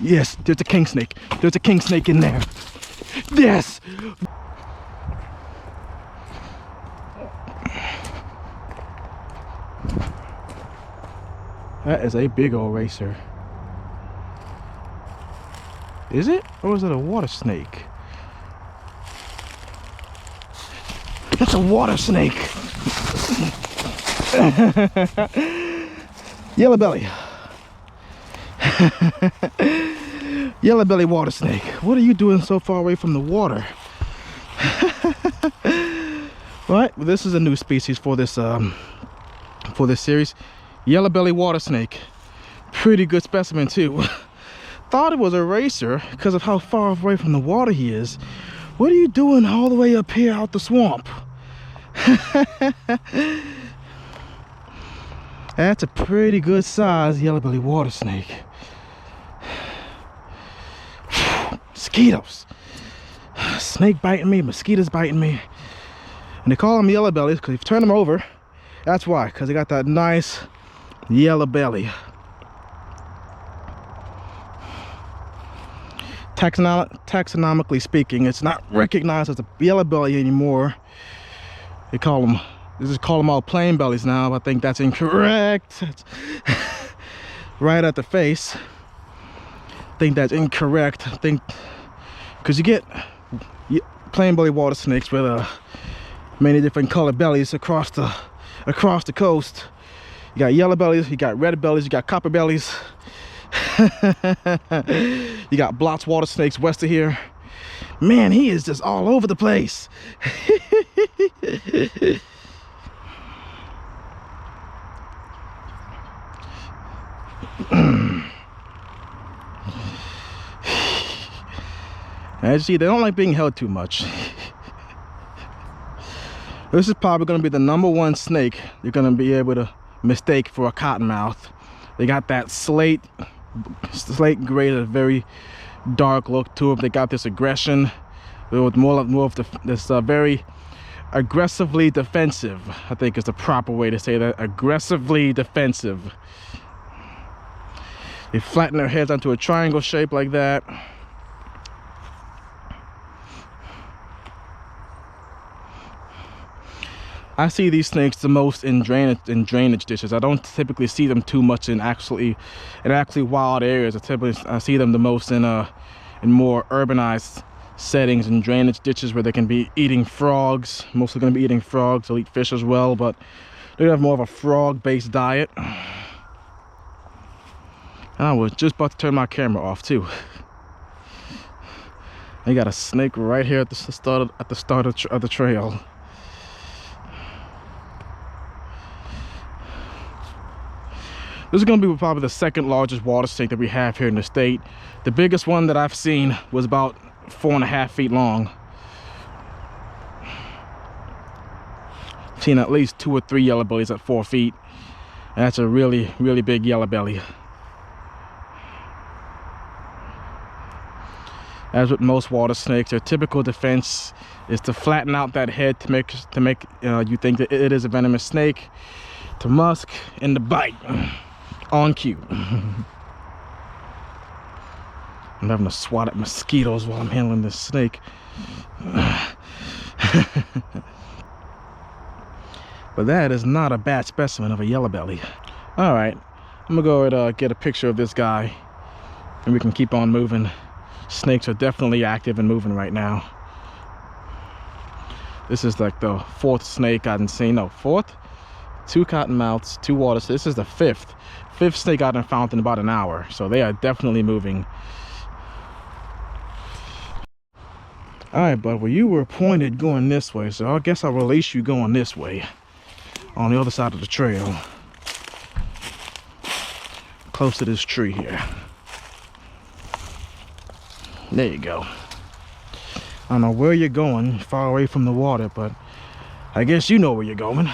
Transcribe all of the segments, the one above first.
Yes, there's a king snake. There's a king snake in there. Yes! That is a big old racer. Is it? Or is it a water snake? That's a water snake! Yellow belly. Yellow belly water snake. What are you doing so far away from the water? Right, well, this is a new species for this series. Yellow belly water snake. Pretty good specimen too. Thought it was a racer because of how far away from the water he is. What are you doing all the way up here out the swamp? That's a pretty good size yellow belly water snake. Mosquitoes. Snake biting me, mosquitoes biting me. And they call them yellow bellies because if you turn them over, that's why, because they got that nice yellow belly. Taxonomically speaking, it's not recognized as a yellow belly anymore. They just call them all plain bellies now. I think that's incorrect. Right at the face. I think that's incorrect. I think because you get plain belly water snakes with many different colored bellies across the coast. You got yellow bellies, you got red bellies, you got copper bellies. You got Blott's water snakes west of here. Man, he is just all over the place. As you see, they don't like being held too much. This is probably going to be the #1 snake you're going to be able to mistake for a cottonmouth. They got that slate gray, a very dark look to them. They got this aggression with more of this very aggressively defensive, I think is the proper way to say that. Aggressively defensive. They flatten their heads onto a triangle shape like that. I see these snakes the most in drainage ditches. I don't typically see them too much in actually wild areas. I see them the most in more urbanized settings and drainage ditches where they can be eating frogs. Mostly going to be eating frogs. They'll eat fish as well, but they have more of a frog-based diet. And I was just about to turn my camera off too. They got a snake right here at the start of the trail. This is going to be probably the second largest water snake that we have here in the state. The biggest one that I've seen was about 4.5 feet long. I've seen at least 2 or 3 yellow bellies at 4 feet. And that's a really, really big yellow belly. As with most water snakes, their typical defense is to flatten out that head to make you think that it is a venomous snake, to musk, and to bite. On cue. I'm having to swat at mosquitoes while I'm handling this snake. But that is not a bad specimen of a yellow belly. All right, I'm gonna go and get a picture of this guy, and we can keep on moving. Snakes are definitely active and moving right now. This is like the 4th snake I've seen. No, 4th. 2 cottonmouths, 2 water. So this is the 5th snake I done found in about an hour. So they are definitely moving. All right, bud. Well, you were pointed going this way, so I guess I'll release you going this way, on the other side of the trail, close to this tree here. There you go. I don't know where you're going, far away from the water, but I guess you know where you're going.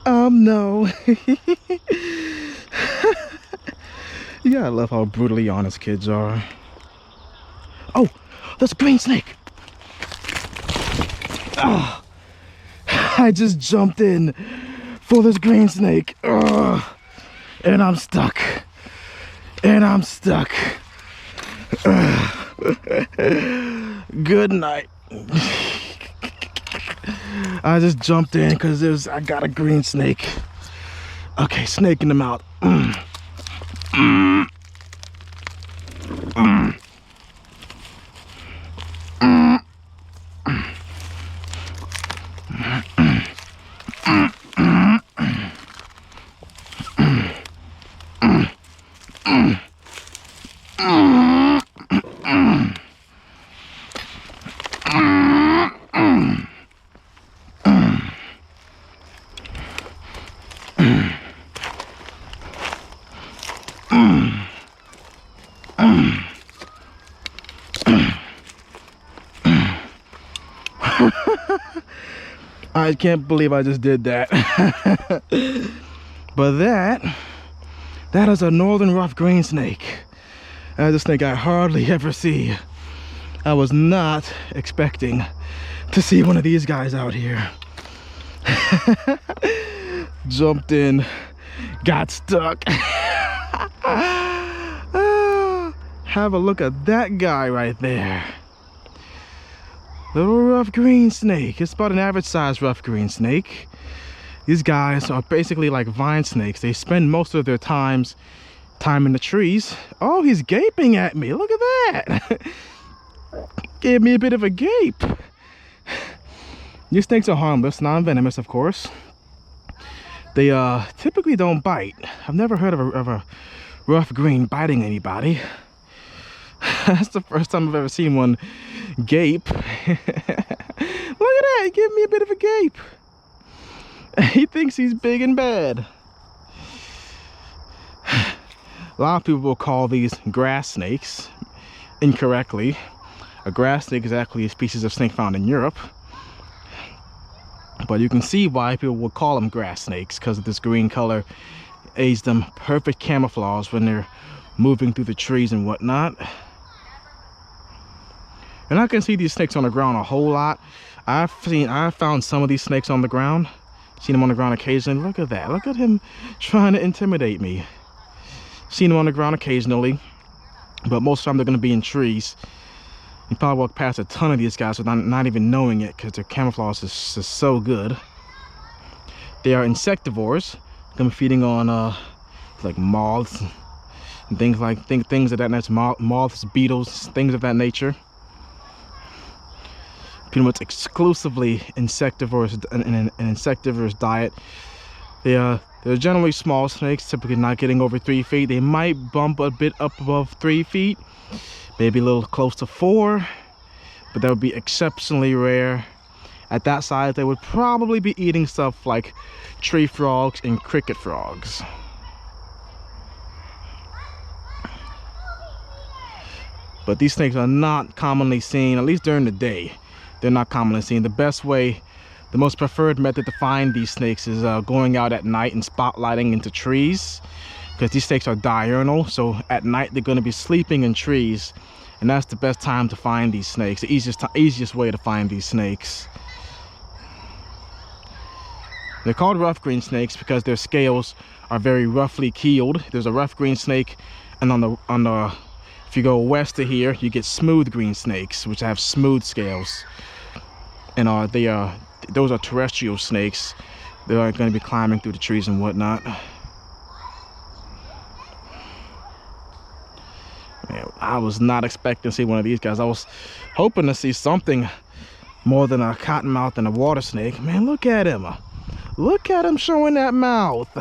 No. You gotta love how brutally honest kids are. Oh, there's a green snake. Oh, I just jumped in for this green snake. Oh, and I'm stuck. And I'm stuck. Good night. I just jumped in because I got a green snake. Okay, snake in the mouth. I can't believe I just did that. But that is a northern rough green snake. That's a snake I hardly ever see. I was not expecting to see one of these guys out here. Jumped in, got stuck. Have a look at that guy right there. Little rough green snake. It's about an average size rough green snake. These guys are basically like vine snakes. They spend most of their time in the trees. Oh, he's gaping at me. Look at that. Gave me a bit of a gape. These snakes are harmless, non-venomous, of course. They typically don't bite. I've never heard of a rough green biting anybody. That's the first time I've ever seen one gape. Look at that, he gave me a bit of a gape. He thinks he's big and bad. A lot of people will call these grass snakes incorrectly. A grass snake is actually a species of snake found in Europe. But you can see why people would call them grass snakes, because of this green color aids them perfect camouflage when they're moving through the trees and whatnot. And I can see these snakes on the ground a whole lot. I've found some of these snakes on the ground. Seen them on the ground occasionally. Look at that. Look at him trying to intimidate me. Seen them on the ground occasionally, but most of the time they're going to be in trees. You probably walk past a ton of these guys without not even knowing it, because their camouflage is so good. They are insectivores. They're feeding on like moths and things of that nature. Moths, beetles, things of that nature. Pretty much exclusively insectivores, an insectivorous diet. They're generally small snakes, typically not getting over 3 feet. They might bump a bit up above 3 feet, maybe a little close to 4, but that would be exceptionally rare. At that size, they would probably be eating stuff like tree frogs and cricket frogs. But these snakes are not commonly seen, at least during the day. They're not commonly seen. The most preferred method to find these snakes is going out at night and spotlighting into trees, because these snakes are diurnal, so at night they're going to be sleeping in trees, and that's the best time to find these snakes, the easiest way to find these snakes. They're called rough green snakes because their scales are very roughly keeled. There's a rough green snake, and if you go west of here, you get smooth green snakes, which have smooth scales. And those are terrestrial snakes. They're going to be climbing through the trees and whatnot. Man, I was not expecting to see one of these guys. I was hoping to see something more than a cottonmouth and a water snake. Man, look at him. Look at him showing that mouth.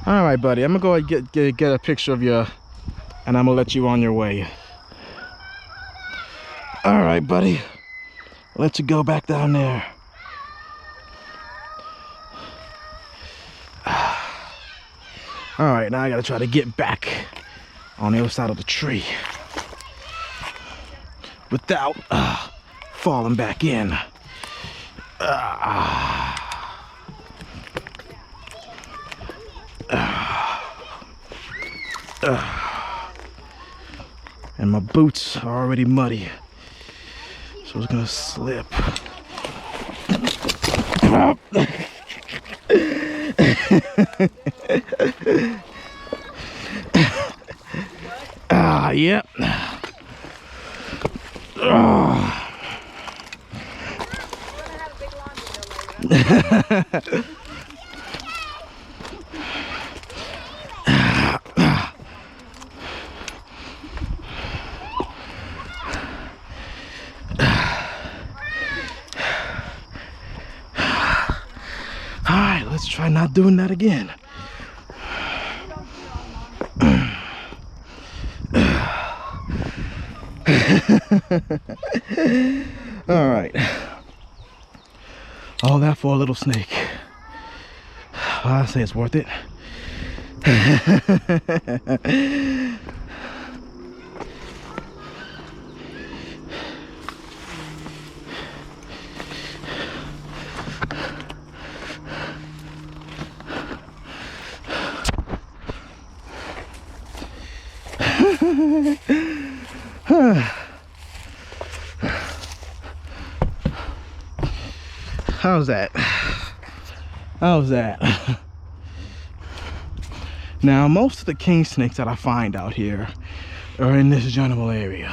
All right, buddy, I'm gonna go get a picture of you, and I'm gonna let you on your way. All right, buddy, I'll let you go back down there. All right, now I gotta try to get back on the other side of the tree without falling back in. And my boots are already muddy, so it's gonna slip. Yep. Alright, let's try not doing that again. Alright. All that for a little snake. Well, I say it's worth it. How's that? How's that? Now, most of the king snakes that I find out here are in this general area.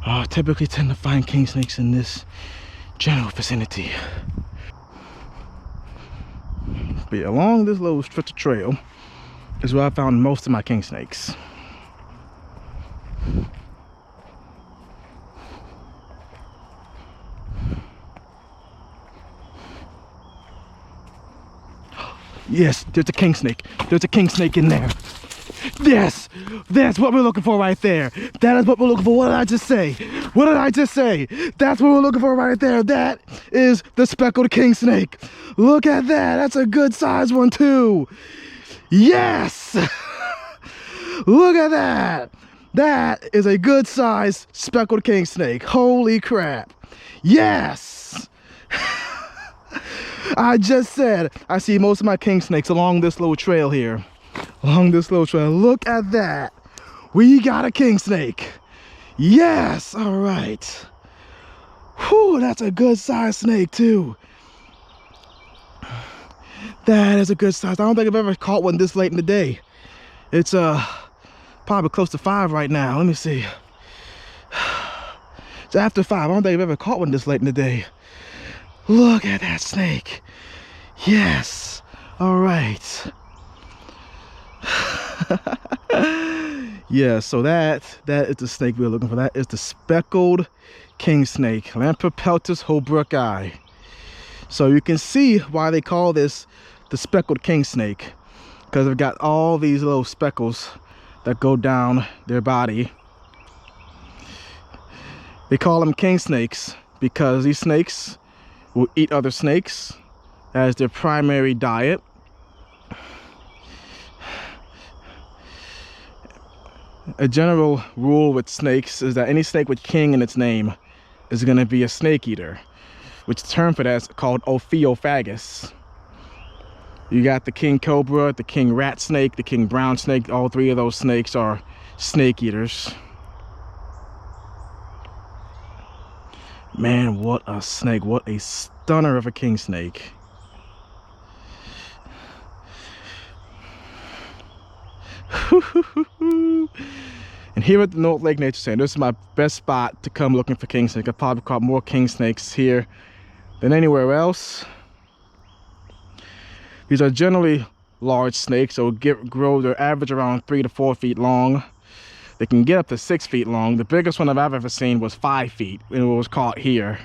I typically tend to find king snakes in this general vicinity. But yeah, along this little stretch of trail is where I found most of my king snakes. Yes, there's a king snake. There's a king snake in there. Yes, that's what we're looking for right there. That is what we're looking for. What did I just say? What did I just say? That's what we're looking for right there. That is the speckled king snake. Look at that. That's a good size one too. Yes. Look at that. That is a good size speckled king snake. Holy crap. Yes. I just said I see most of my king snakes along this little trail here. Along this little trail. Look at that. We got a king snake. Yes. All right. Whew, that's a good size snake too. That is a good size. I don't think I've ever caught one this late in the day. It's probably close to 5 right now. Let me see. It's after 5. I don't think I've ever caught one this late in the day. Look at that snake. Yes. All right. Yeah, so that is the snake we're looking for. That is the speckled king snake, Lampropeltis holbrooki. So you can see why they call this the speckled king snake, because they've got all these little speckles that go down their body. They call them king snakes because these snakes will eat other snakes as their primary diet. A general rule with snakes is that any snake with king in its name is going to be a snake eater, which the term for that is called Ophiophagous. You got the king cobra, the king rat snake, the king brown snake. All 3 of those snakes are snake eaters. Man, what a snake. What a stunner of a king snake. And here at the North Lake Nature Center, this is my best spot to come looking for king snake. I've probably caught more king snakes here than anywhere else. These are generally large snakes, so grow their average around 3 to 4 feet long. They can get up to 6 feet long. The biggest one I've ever seen was 5 feet, and it was caught here.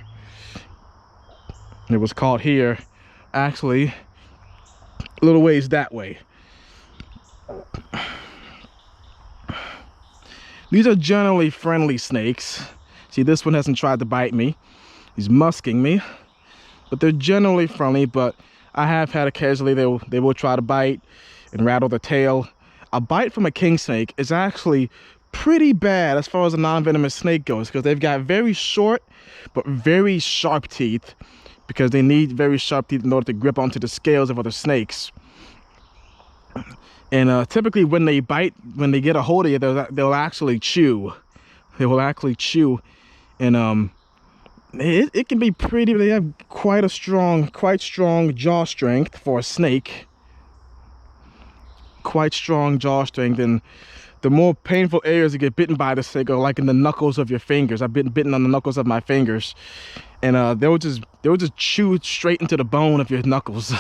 It was caught here, actually, a little ways that way. These are generally friendly snakes. See, this one hasn't tried to bite me. He's musking me, but they're generally friendly. But I have had occasionally they will try to bite and rattle the tail. A bite from a king snake is actually pretty bad as far as a non-venomous snake goes, because they've got very short but very sharp teeth. because they need very sharp teeth in order to grip onto the scales of other snakes. And typically when they bite, when they get a hold of you, they'll actually chew. They will actually chew. And it can be pretty, they have quite strong jaw strength for a snake. Quite strong jaw strength. And the more painful areas you get bitten by the snake are like in the knuckles of your fingers. I've been bitten on the knuckles of my fingers. And they would just chew straight into the bone of your knuckles.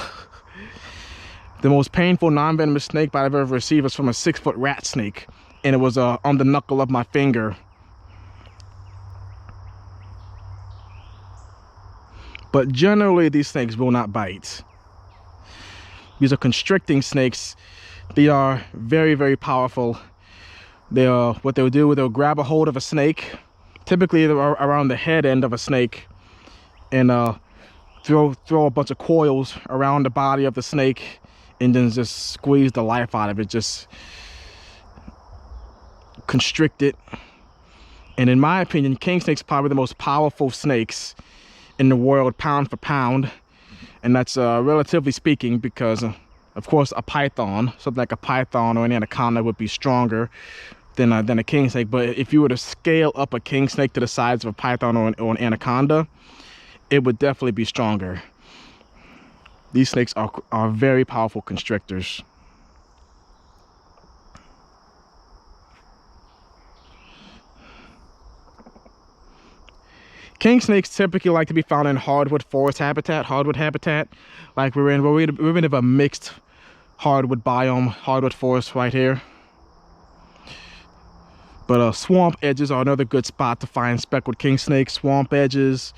The most painful non-venomous snake bite I've ever received was from a 6-foot rat snake, and it was on the knuckle of my finger. But generally, these snakes will not bite. These are constricting snakes. They are very, very powerful. What they'll do, they'll grab a hold of a snake, typically around the head end of a snake, and throw a bunch of coils around the body of the snake, and then just squeeze the life out of it, just constrict it. And in my opinion, king snakes are probably the most powerful snakes in the world, pound for pound. And that's relatively speaking, because of course a python, something like a python or an anaconda, would be stronger than a king snake. But if you were to scale up a king snake to the size of a python or an anaconda, it would definitely be stronger. These snakes are very powerful constrictors. King snakes typically like to be found in hardwood forest habitat, like we're in a mixed hardwood biome, hardwood forest right here. But swamp edges are another good spot to find speckled king snakes. Swamp edges,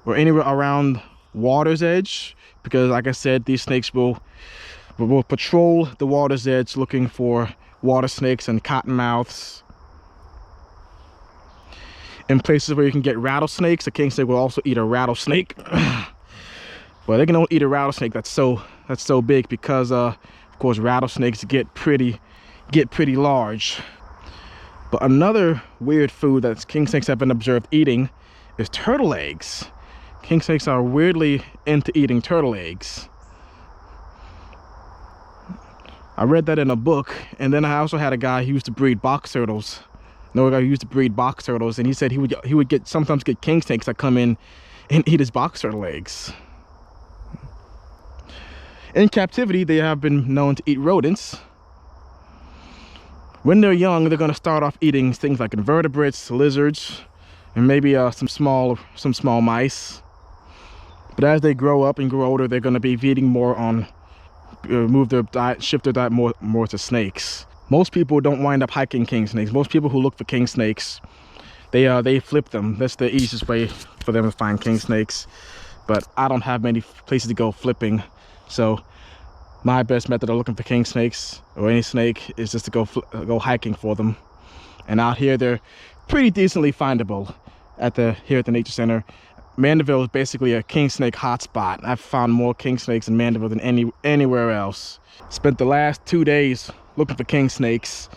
or anywhere around water's edge, because like I said, these snakes will patrol the water's edge looking for water snakes and cottonmouths. In places where you can get rattlesnakes, a king snake will also eat a rattlesnake. But they can only eat a rattlesnake that's so big, because of course rattlesnakes get pretty large. But another weird food that king snakes have been observed eating is turtle eggs. King snakes are weirdly into eating turtle eggs. I read that in a book, and then I also had a guy who used to breed box turtles. Another guy who used to breed box turtles, and he said he would sometimes get king snakes that come in and eat his box turtle eggs. In captivity, they have been known to eat rodents. When they're young, they're going to start off eating things like invertebrates, lizards, and maybe some small mice. But as they grow up and grow older, they're going to be feeding more on, move their diet, shift their diet more to snakes. Most people don't wind up hiking king snakes. Most people who look for king snakes, they flip them. That's the easiest way for them to find king snakes. But I don't have many places to go flipping, so my best method of looking for king snakes or any snake is just to go hiking for them. And out here, they're pretty decently findable here at the nature center. Mandeville is basically a king snake hotspot. I've found more king snakes in Mandeville than anywhere else. Spent the last 2 days looking for king snakes,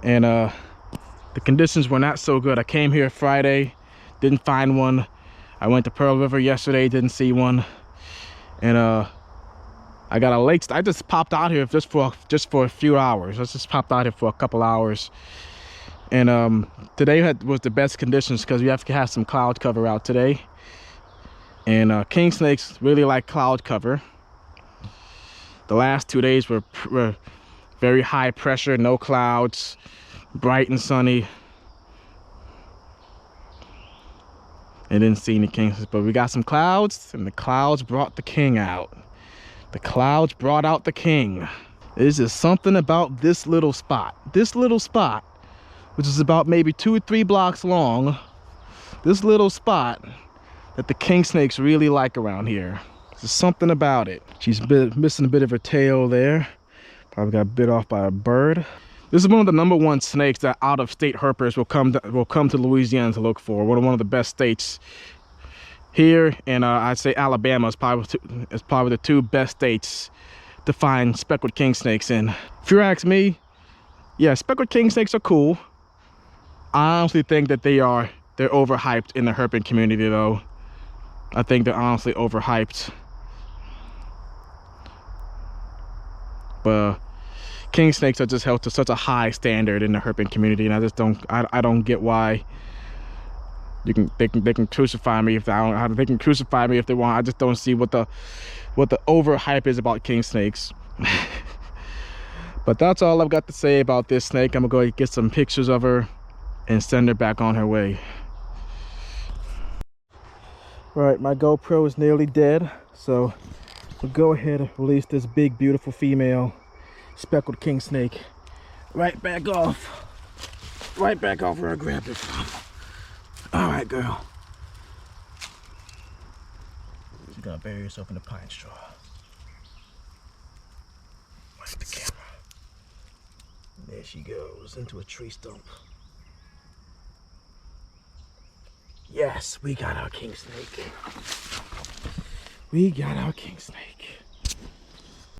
and the conditions were not so good. I came here Friday, didn't find one. I went to Pearl River yesterday, didn't see one. And I got a lake. I just popped out here just for a few hours. I just popped out here for a couple hours. And today was the best conditions, because we have to have some cloud cover out today. And king snakes really like cloud cover. The last 2 days were very high pressure, no clouds, bright and sunny. I didn't see any kings, but we got some clouds, and the clouds brought the king out. The clouds brought out the king. There's just something about this little spot, which is about maybe 2 or 3 blocks long. This little spot that the king snakes really like around here. There's something about it. She's missing a bit of her tail there. Probably got bit off by a bird. This is one of the #1 snakes that out-of-state herpers will come to Louisiana to look for. One of the best states here, and I'd say Alabama is probably the 2 best states to find speckled king snakes in. If you ask me, yeah, speckled king snakes are cool. I honestly think that they're overhyped in the herping community though. I think they're honestly overhyped. But king snakes are just held to such a high standard in the herping community, and I just don't get why they can crucify me if they can crucify me if they want. I just don't see what the overhype is about king snakes. But that's all I've got to say about this snake. I'm gonna go get some pictures of her and send her back on her way. All right, my GoPro is nearly dead, so we'll go ahead and release this big, beautiful female speckled king snake right back off where I grabbed it from. All right, girl. She's gonna bury herself in the pine straw. Where's the camera? There she goes, into a tree stump. Yes, we got our king snake. We got our king snake.